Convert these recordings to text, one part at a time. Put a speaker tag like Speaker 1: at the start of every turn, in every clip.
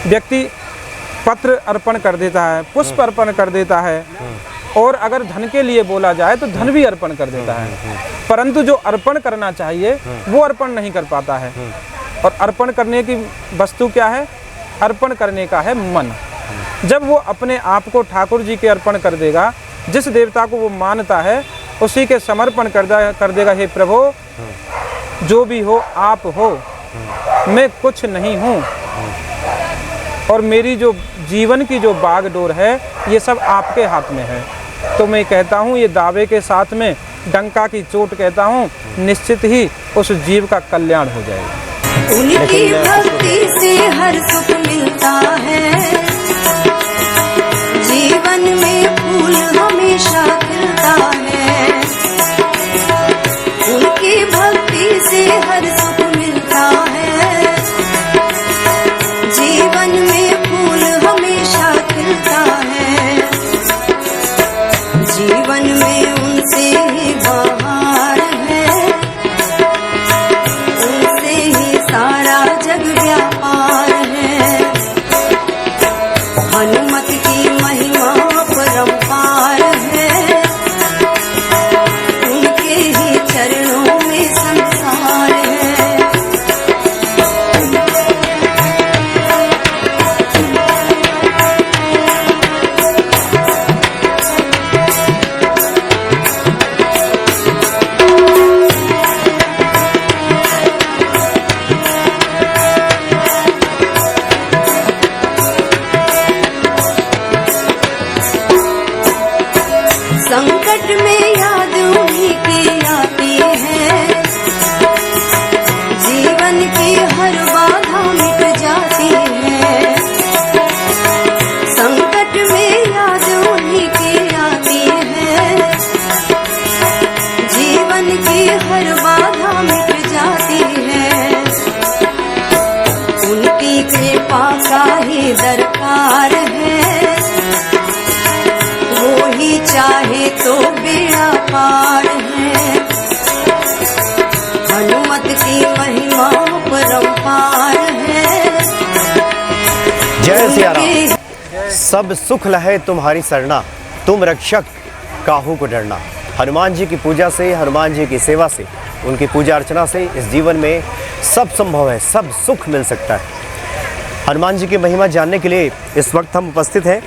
Speaker 1: व्यक्ति पत्र अर्पण कर देता है, पुष्प अर्पण कर देता है, और अगर धन के लिए बोला जाए तो धन भी अर्पण कर देता है, परंतु जो अर्पण करना चाहिए वो अर्पण नहीं कर पाता है। और अर्पण करने की वस्तु क्या है? अर्पण करने का है मन। जब वो अपने आप को ठाकुर जी के अर्पण कर देगा, जिस देवता को वो मानता है उसी के समर्पण कर देगा, हे प्रभु जो भी हो आप हो, मैं कुछ नहीं हूँ, और मेरी जो जीवन की जो बागडोर है ये सब आपके हाथ में है। तो मैं कहता हूँ, ये दावे के साथ में डंका की चोट कहता हूँ, निश्चित ही उस जीव का कल्याण हो जाएगा।
Speaker 2: उनकी भक्ति से हर सुख मिलता है, जीवन में फूल हमेशा खिलता है। उनकी भक्ति से हर सुख मिलता है, जीवन में फूल हमेशा खिलता है। जीवन में उनसे ही बहार है, उनसे ही सारा जग व्यापार है। हनुमत की महिमा परंपार है, उनके ही चरणों में संसार है। संकट में याद उन्हीं की आती है, जीवन की हर बाधा मिट जाती है। संकट में याद उन्हीं की आती है, जीवन की हर बाधा मिट जाती है। उनकी कृपा का ही दरकार है, वो ही चाहे तो बेड़ा पार है। हनुमत की महिमा परंपार है।
Speaker 3: जय सिया राम। सब सुख लहे तुम्हारी सरना, तुम रक्षक काहू को डरना। हनुमान जी की पूजा से, हनुमान जी की सेवा से, उनकी पूजा अर्चना से इस जीवन में सब संभव है, सब सुख मिल सकता है। हनुमान जी की महिमा जानने के लिए इस वक्त हम उपस्थित हैं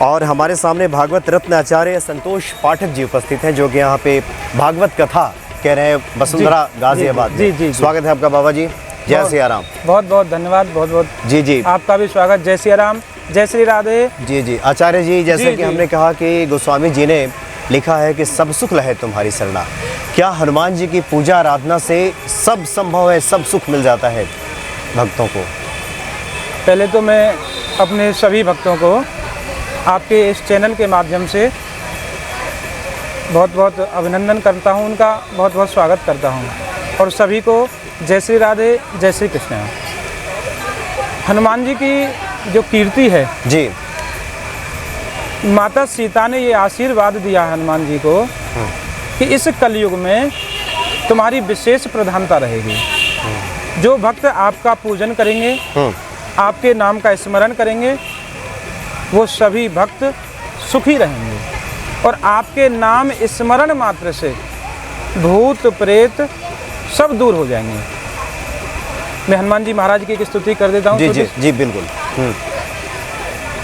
Speaker 3: और हमारे सामने भागवत रत्न आचार्य संतोष पाठक जी उपस्थित हैं, जो कि यहाँ पे भागवत कथा कह रहे हैं वसुंधरा गाजियाबाद में।
Speaker 1: जी।
Speaker 3: स्वागत है आपका बाबा जी। जय सिया राम।
Speaker 1: बहुत बहुत धन्यवाद, बहुत बहुत
Speaker 3: जी
Speaker 1: आपका भी स्वागत। जय सिया राम, जय श्री राधे।
Speaker 3: जी आचार्य जी, जैसे कि हमने कहा कि गोस्वामी जी ने लिखा है कि सब सुख लहे तुम्हारी सरना। क्या हनुमान जी की पूजा आराधना से सब संभव है, सब सुख मिल जाता है भक्तों को?
Speaker 1: पहले तो मैं अपने सभी भक्तों को आपके इस चैनल के माध्यम से बहुत बहुत अभिनंदन करता हूं, उनका बहुत बहुत स्वागत करता हूं, और सभी को जय श्री राधे, जय श्री कृष्ण। हनुमान जी की जो कीर्ति है
Speaker 3: जी,
Speaker 1: माता सीता ने ये आशीर्वाद दिया हनुमान जी को कि इस कलयुग में तुम्हारी विशेष प्रधानता रहेगी। जो भक्त आपका पूजन करेंगे, आपके नाम का स्मरण करेंगे, वो सभी भक्त सुखी रहेंगे, और आपके नाम स्मरण मात्र से भूत प्रेत सब दूर हो जाएंगे। मैं हनुमान जी महाराज की एक स्तुति कर देता हूँ।
Speaker 3: जी बिल्कुल।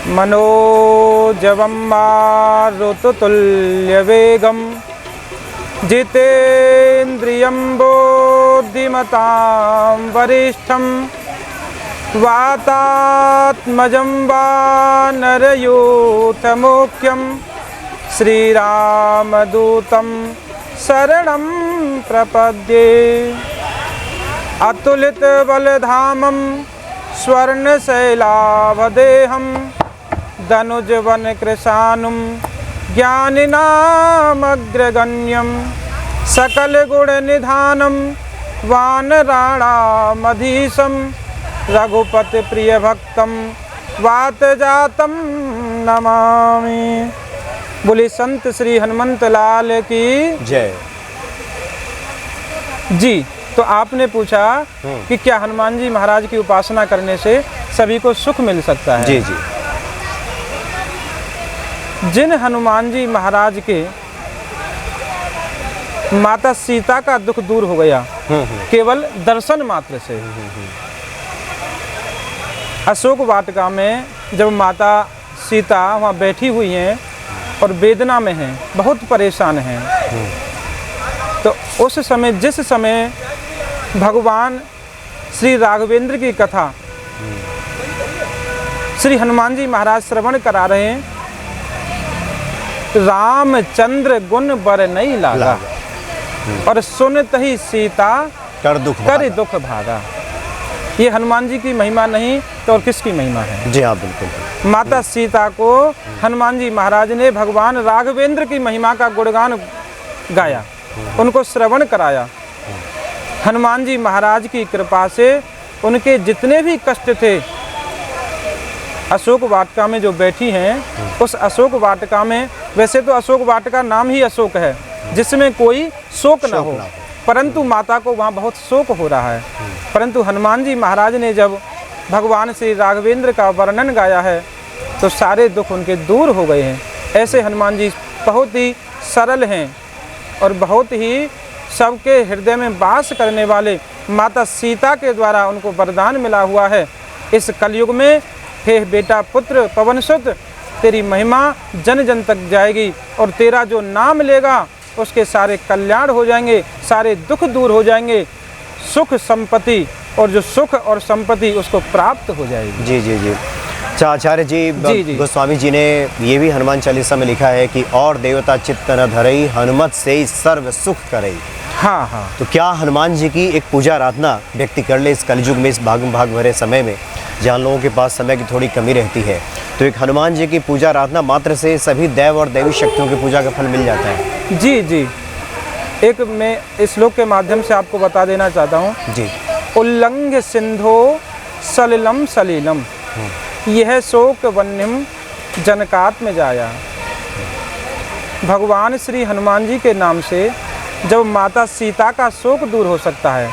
Speaker 1: मनोजवम मारुततुल्य वेगम जितेन्द्रियं बुद्धिमतां वरिष्ठं वातात्मजं वानरयूथमुख्यं श्रीरामदूतं शरणं प्रपद्ये। अतुलितबलधामं स्वर्णशैलाभदेहं धनुजवनकृशानुं ज्ञानिनामग्रगण्यं सकलगुणनिधानं वानराणामधीशं रघुपतिप्रियभक्तं वातजातं नमामि। बोले संत श्री हनुमंत लाल की
Speaker 3: जय।
Speaker 1: जी, तो आपने पूछा कि क्या हनुमान जी महाराज की उपासना करने से सभी को सुख मिल सकता है।
Speaker 3: जी जी।
Speaker 1: जिन हनुमान जी महाराज के माता सीता का दुख दूर हो गया केवल दर्शन मात्र से। अशोक वाटिका में जब माता सीता वहाँ बैठी हुई हैं और वेदना में हैं, बहुत परेशान हैं, तो उस समय जिस समय भगवान श्री राघवेंद्र की कथा श्री हनुमान जी महाराज श्रवण करा रहे हैं, रामचंद्र गुण बर नहीं लागा और सुनत ही सीता कर दुख भागा। ये हनुमान जी की महिमा नहीं तो और किसकी महिमा है?
Speaker 3: जी हाँ, बिल्कुल।
Speaker 1: माता सीता को हनुमान जी महाराज ने भगवान राघवेंद्र की महिमा का गुणगान गाया, उनको श्रवण कराया। हनुमान जी महाराज की कृपा से उनके जितने भी कष्ट थे, अशोक वाटिका में जो बैठी हैं, उस अशोक वाटिका में, वैसे तो अशोक वाटिका नाम ही अशोक है, जिसमें कोई शोक न हो, परंतु माता को वहाँ बहुत शोक हो रहा है। परंतु हनुमान जी महाराज ने जब भगवान श्री राघवेंद्र का वर्णन गाया है तो सारे दुख उनके दूर हो गए हैं। ऐसे हनुमान जी बहुत ही सरल हैं और बहुत ही सबके हृदय में वास करने वाले, माता सीता के द्वारा उनको वरदान मिला हुआ है। इस कलयुग में हे बेटा पुत्र पवन सुत, तेरी महिमा जन जन तक जाएगी और तेरा जो नाम लेगा उसके सारे कल्याण हो जाएंगे, सारे दुख दूर हो जाएंगे, सुख संपत्ति और जो सुख और संपत्ति उसको प्राप्त हो जाएगी।
Speaker 3: जी जी जी। अच्छा आचार्य जी, गोस्वामी जी ने ये भी हनुमान चालीसा में लिखा है कि और देवता चित्त न धरई, हनुमत से सर्व सुख करई।
Speaker 1: हाँ हाँ।
Speaker 3: तो क्या हनुमान जी की एक पूजा आराधना व्यक्ति कर ले इस कलयुग में, इस भाग भरे समय में जहाँ लोगों के पास समय की थोड़ी कमी रहती है, तो एक हनुमान जी की पूजा आराधना मात्र से सभी दैव और दैवी शक्तियों की पूजा का फल मिल जाता है?
Speaker 1: जी जी। एक मैं इस श्लोक के माध्यम से आपको बता देना चाहता हूँ
Speaker 3: जी।
Speaker 1: उल्लंघ्य सिंधो सलिलम सलीलम, यह शोक वन्यम जनकात्म जाया। भगवान श्री हनुमान जी के नाम से जब माता सीता का शोक दूर हो सकता है,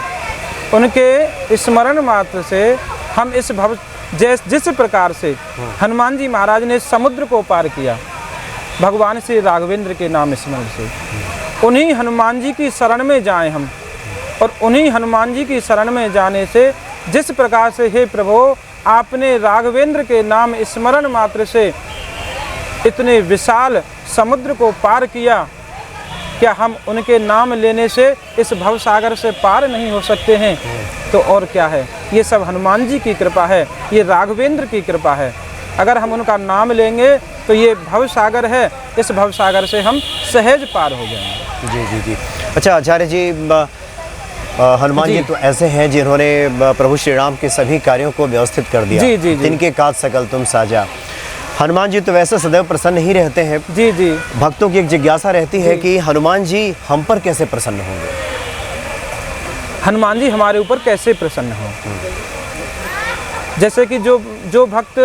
Speaker 1: उनके स्मरण मात्र से हम इस भव जिस प्रकार से हनुमान जी महाराज ने समुद्र को पार किया भगवान श्री राघवेंद्र के नाम स्मरण से, उन्हीं हनुमान जी की शरण में जाएं हम, और उन्हीं हनुमान जी की शरण में जाने से जिस प्रकार से हे प्रभु आपने राघवेंद्र के नाम स्मरण मात्र से इतने विशाल समुद्र को पार किया, क्या हम उनके नाम लेने से इस भवसागर से पार नहीं हो सकते हैं? तो और क्या है, ये सब हनुमान जी की कृपा है, ये राघवेंद्र की कृपा है। अगर हम उनका नाम लेंगे तो ये भवसागर है, इस भवसागर से हम सहज पार हो जाएंगे।
Speaker 3: जी जी जी। अच्छा आचार्य जी, हनुमान जी तो ऐसे हैं जिन्होंने प्रभु श्री राम के सभी कार्यों को व्यवस्थित कर दिया।
Speaker 1: जी जी जी।
Speaker 3: तिनके काज सकल तुम साजा। हनुमान जी तो वैसे सदैव प्रसन्न ही रहते हैं।
Speaker 1: जी जी।
Speaker 3: भक्तों की एक जिज्ञासा रहती है कि हनुमान जी हम पर कैसे प्रसन्न होंगे?
Speaker 1: हनुमान जी हमारे ऊपर कैसे प्रसन्न हो? जैसे कि जो भक्त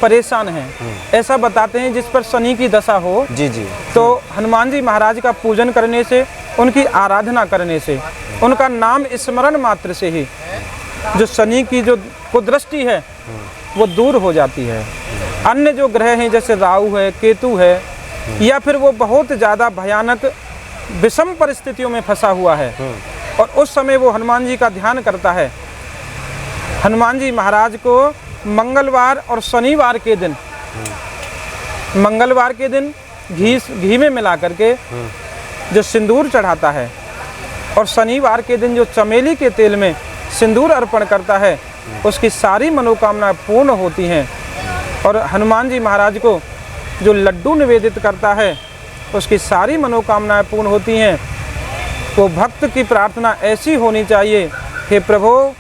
Speaker 1: परेशान हैं, ऐसा बताते हैं जिस पर शनि की दशा हो, जी जी, तो हनुमान जी महाराज का पूजन करने से, उनकी आराधना करने से, उनका नाम स्मरण मात्र से ही जो शनि की जो कुदृष्टि है वो दूर हो जाती है। अन्य जो ग्रह हैं जैसे राहु है, केतु है, या फिर वो बहुत ज़्यादा भयानक विषम परिस्थितियों में फंसा हुआ है और उस समय वो हनुमान जी का ध्यान करता है। हनुमान जी महाराज को मंगलवार और शनिवार के दिन, मंगलवार के दिन घी में मिला करके जो सिंदूर चढ़ाता है और शनिवार के दिन जो चमेली के तेल में सिंदूर अर्पण करता है, उसकी सारी मनोकामनाएं पूर्ण होती हैं। और हनुमान जी महाराज को जो लड्डू निवेदित करता है, उसकी सारी मनोकामनाएं पूर्ण होती हैं। वो भक्त की प्रार्थना ऐसी होनी चाहिए, हे प्रभु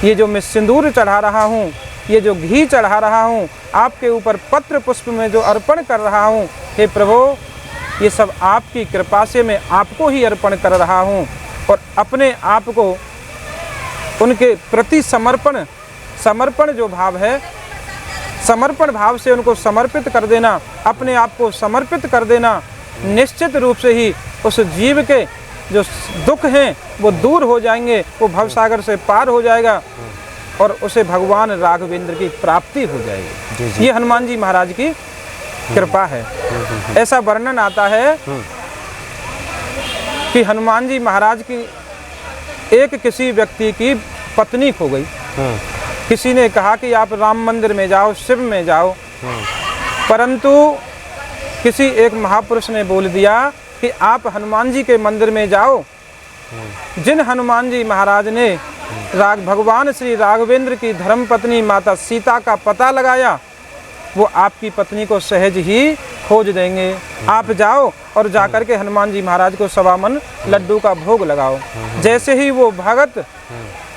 Speaker 1: ये जो मैं सिंदूर चढ़ा रहा हूँ, ये जो घी चढ़ा रहा हूँ, आपके ऊपर पत्र पुष्प में जो अर्पण कर रहा हूँ, हे प्रभु ये सब आपकी कृपा से मैं आपको ही अर्पण कर रहा हूँ। और अपने आप को उनके प्रति समर्पण जो भाव है, समर्पण भाव से उनको समर्पित कर देना, अपने आप को समर्पित कर देना, निश्चित रूप से ही उस जीव के जो दुख हैं वो दूर हो जाएंगे, वो भवसागर से पार हो जाएगा। और उसे भगवान राघवेंद्र की प्राप्ति हो जाएगी। ये हनुमान जी महाराज की कृपा है। ऐसा वर्णन आता है कि हनुमान जी महाराज की एक किसी व्यक्ति की पत्नी खो गई। किसी ने कहा कि आप राम मंदिर में जाओ, शिव में जाओ, परंतु किसी एक महापुरुष ने बोल दिया कि आप हनुमान जी के मंदिर में जाओ। जिन हनुमान जी महाराज ने भगवान श्री राघवेंद्र की धर्मपत्नी माता सीता का पता लगाया, वो आपकी पत्नी को सहज ही खोज देंगे। आप जाओ और जाकर के हनुमान जी महाराज को 1.25 मन लड्डू का भोग लगाओ। जैसे ही वो भगत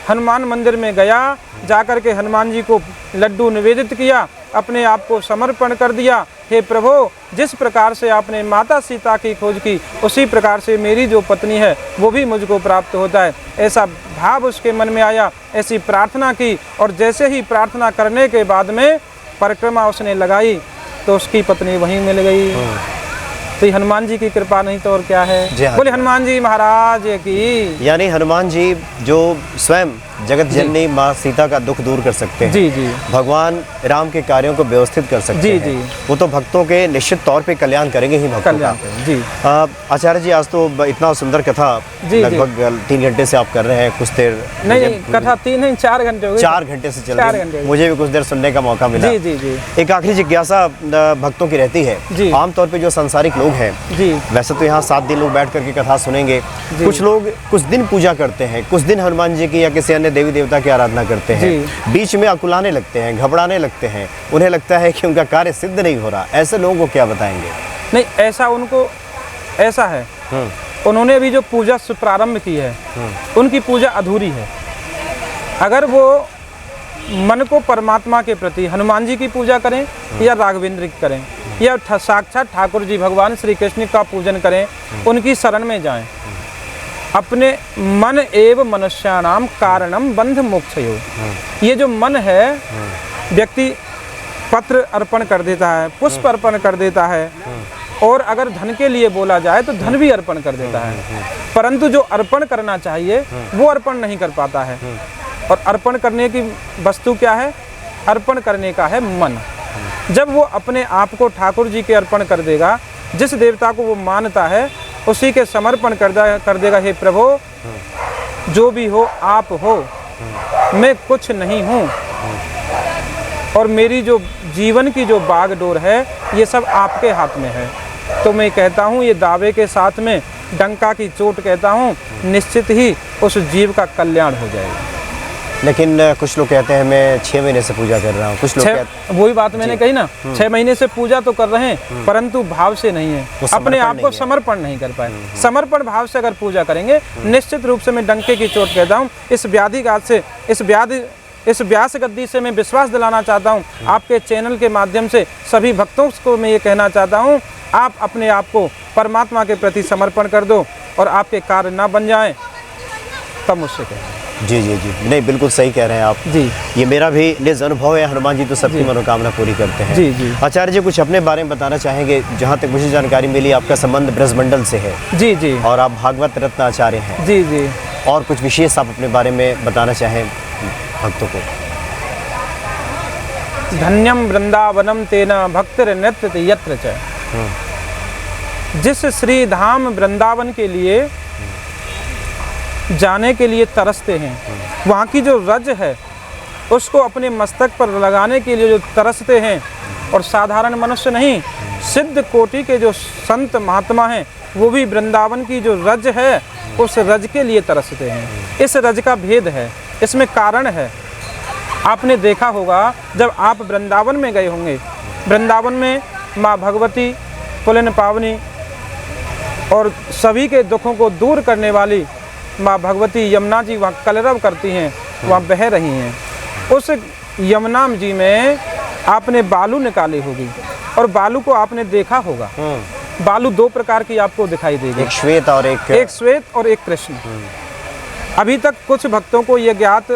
Speaker 1: हनुमान मंदिर में गया, जाकर के हनुमान जी को लड्डू निवेदित किया, अपने आप को समर्पण कर दिया। हे प्रभु, जिस प्रकार से आपने माता सीता की खोज की, उसी प्रकार से मेरी जो पत्नी है वो भी मुझको प्राप्त होता है। ऐसा भाव उसके मन में आया, ऐसी प्रार्थना की, और जैसे ही प्रार्थना करने के बाद में परिक्रमा उसने लगाई तो उसकी पत्नी वहीं मिल गई। तो हनुमान जी की कृपा नहीं तो और क्या है। बोले हनुमान जी महाराज की।
Speaker 3: यानी हनुमान जी जो स्वयं जगत जननी माँ सीता का दुख दूर कर सकते हैं,
Speaker 1: जी जी,
Speaker 3: भगवान राम के कार्यों को व्यवस्थित कर सकते हैं,
Speaker 1: जी,
Speaker 3: वो तो भक्तों के निश्चित तौर पे कल्याण करेंगे ही भक्तों का।
Speaker 1: जी
Speaker 3: आचार्य जी, आज तो इतना सुंदर कथा लगभग 3 घंटे से आप कर रहे हैं। कुछ देर
Speaker 1: नहीं, कथा 3 नहीं 4 घंटे हो गए।
Speaker 3: 4 घंटे से चल रही है। मुझे भी कुछ देर सुनने का मौका मिला।
Speaker 1: जी जी जी।
Speaker 3: एक आखिरी जिज्ञासा भक्तों की रहती है। आमतौर पे जो संसारिक लोग हैं, वैसे तो यहाँ 7 दिन लोग बैठ करके कथा सुनेंगे, कुछ लोग कुछ दिन पूजा करते हैं, कुछ दिन हनुमान जी की या किसी अन्य देवी देवता की आराधना करते हैं, बीच में अकुलाने लगते हैं, घबराने लगते हैं, उन्हें लगता है कि उनका कार्य सिद्ध नहीं हो रहा। ऐसे लोगों को क्या बताएंगे?
Speaker 1: नहीं, ऐसा उनको ऐसा है, उन्होंने अभी जो पूजा प्रारंभ की है, उनकी पूजा अधूरी है। अगर वो मन को परमात्मा के प्रति हनुमान जी की पूजा करें या राघवेंद्र की करें या साक्षात ठाकुर जी भगवान श्री कृष्ण का पूजन करें, उनकी शरण में जाएं, अपने मन एव मनुष्याणाम कारणम बंध मोक्षयो। ये जो मन है, व्यक्ति पत्र अर्पण कर देता है, पुष्प अर्पण कर देता है, और अगर धन के लिए बोला जाए तो धन भी अर्पण कर देता है, परंतु जो अर्पण करना चाहिए वो अर्पण नहीं कर पाता है। और अर्पण करने की वस्तु क्या है? अर्पण करने का है मन। जब वो अपने आप को ठाकुर जी के अर्पण कर देगा, जिस देवता को वो मानता है उसी के समर्पण कर देगा। हे प्रभु, जो भी हो आप हो, मैं कुछ नहीं हूँ, और मेरी जो जीवन की जो बागडोर है ये सब आपके हाथ में है। तो मैं कहता हूँ, ये दावे के साथ में डंका की चोट कहता हूँ, निश्चित ही उस जीव का कल्याण हो जाएगा।
Speaker 3: लेकिन कुछ लोग कहते हैं मैं 6 महीने से पूजा कर रहा हूँ, कुछ लोग
Speaker 1: वही बात मैंने कही ना, 6 महीने से पूजा तो कर रहे हैं परंतु भाव से नहीं है, अपने आप को समर्पण नहीं कर पाए। समर्पण भाव से अगर पूजा करेंगे, निश्चित रूप से मैं डंके की चोट कहता हूँ, इस व्याधि घात से, इस व्यास गद्दी से मैं विश्वास दिलाना चाहता हूँ। आपके चैनल के माध्यम से सभी भक्तों को मैं ये कहना चाहता हूँ, आप अपने आप को परमात्मा के प्रति समर्पण कर दो और आपके कार्य ना बन जाएं, तब मुझसे कहें।
Speaker 3: जी जी जी, नहीं बिल्कुल सही कह रहे हैं आप
Speaker 1: जी।
Speaker 3: ये मेरा भी निज अनुभव है। हनुमान जी तो सबकी मनोकामना पूरी करते हैं।
Speaker 1: जी जी।
Speaker 3: आचार्य जी, कुछ अपने बारे में बताना चाहेंगे? जहाँ तक मुझे जानकारी मिली, आपका संबंध ब्रजमंडल से है।
Speaker 1: जी जी।
Speaker 3: और आप भागवत रत्न आचार्य हैं।
Speaker 1: जी जी।
Speaker 3: और कुछ विशेष आप अपने बारे में बताना चाहें भक्तों को?
Speaker 1: धन्यम वृंदावनम तेना भक्तिर नृत्य यत्र च। जिस श्री धाम वृंदावन के लिए जाने के लिए तरसते हैं, वहाँ की जो रज है उसको अपने मस्तक पर लगाने के लिए जो तरसते हैं, और साधारण मनुष्य नहीं, सिद्ध कोटि के जो संत महात्मा हैं वो भी वृंदावन की जो रज है उस रज के लिए तरसते हैं। इस रज का भेद है, इसमें कारण है। आपने देखा होगा, जब आप वृंदावन में गए होंगे, वृंदावन में माँ भगवती पुलिन पावनी और सभी के दुखों को दूर करने वाली माँ भगवती यमुना जी वहाँ कलरव करती हैं, वहाँ बह रही हैं। उस यमुना जी में आपने बालू निकाली होगी और बालू को आपने देखा होगा। बालू 2 प्रकार की आपको दिखाई देगी,
Speaker 3: एक श्वेत और
Speaker 1: एक श्वेत और एक कृष्ण। अभी तक कुछ भक्तों को ये ज्ञात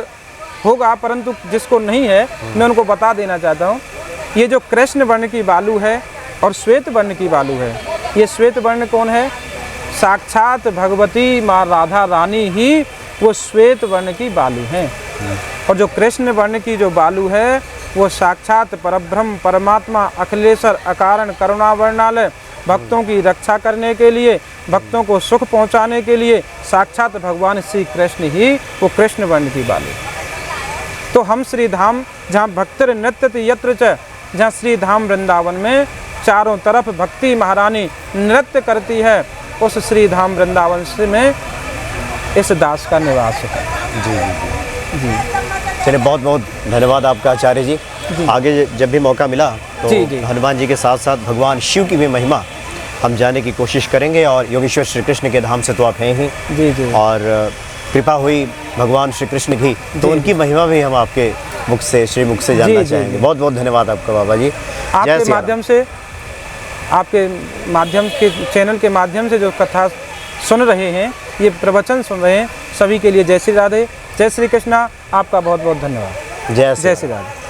Speaker 1: होगा, परंतु जिसको नहीं है मैं उनको बता देना चाहता हूँ। ये जो कृष्ण वर्ण की बालू है और श्वेत वर्ण की बालू है, ये श्वेत वर्ण कौन है? साक्षात भगवती माँ राधा रानी ही वो श्वेत वर्ण की बालू हैं। और जो कृष्ण वर्ण की जो बालू है वो साक्षात परब्रह्म परमात्मा अखिलेश्वर अकारण करुणा वर्णालय, भक्तों की रक्षा करने के लिए, भक्तों को सुख पहुंचाने के लिए साक्षात भगवान श्री कृष्ण ही वो कृष्ण वर्ण की बालू। तो हम श्री धाम जहाँ भक्तिर नृत्य यत्र च, जहाँ श्री धाम वृंदावन में चारों तरफ भक्ति महारानी नृत्य करती है, उस श्री धाम वृंदावन में इस दास का निवास है।
Speaker 3: जी चलिए, बहुत बहुत धन्यवाद आपका आचार्य जी। आगे जब भी मौका मिला तो
Speaker 1: जी।
Speaker 3: हनुमान जी के साथ साथ भगवान शिव की भी महिमा हम जानने की कोशिश करेंगे। और योगेश्वर श्री कृष्ण के धाम से तो आप हैं ही,
Speaker 1: जी।
Speaker 3: और कृपा हुई भगवान श्री कृष्ण की, तो उनकी महिमा भी हम आपके मुख से, श्री मुख से जानना चाहेंगे। बहुत बहुत धन्यवाद आपका बाबा जी।
Speaker 1: आपके माध्यम से, आपके माध्यम के चैनल के माध्यम से जो कथा सुन रहे हैं, ये प्रवचन सुन रहे हैं, सभी के लिए जय श्री राधे, जय श्री कृष्णा। आपका बहुत बहुत धन्यवाद।
Speaker 3: जय
Speaker 1: श्री राधे।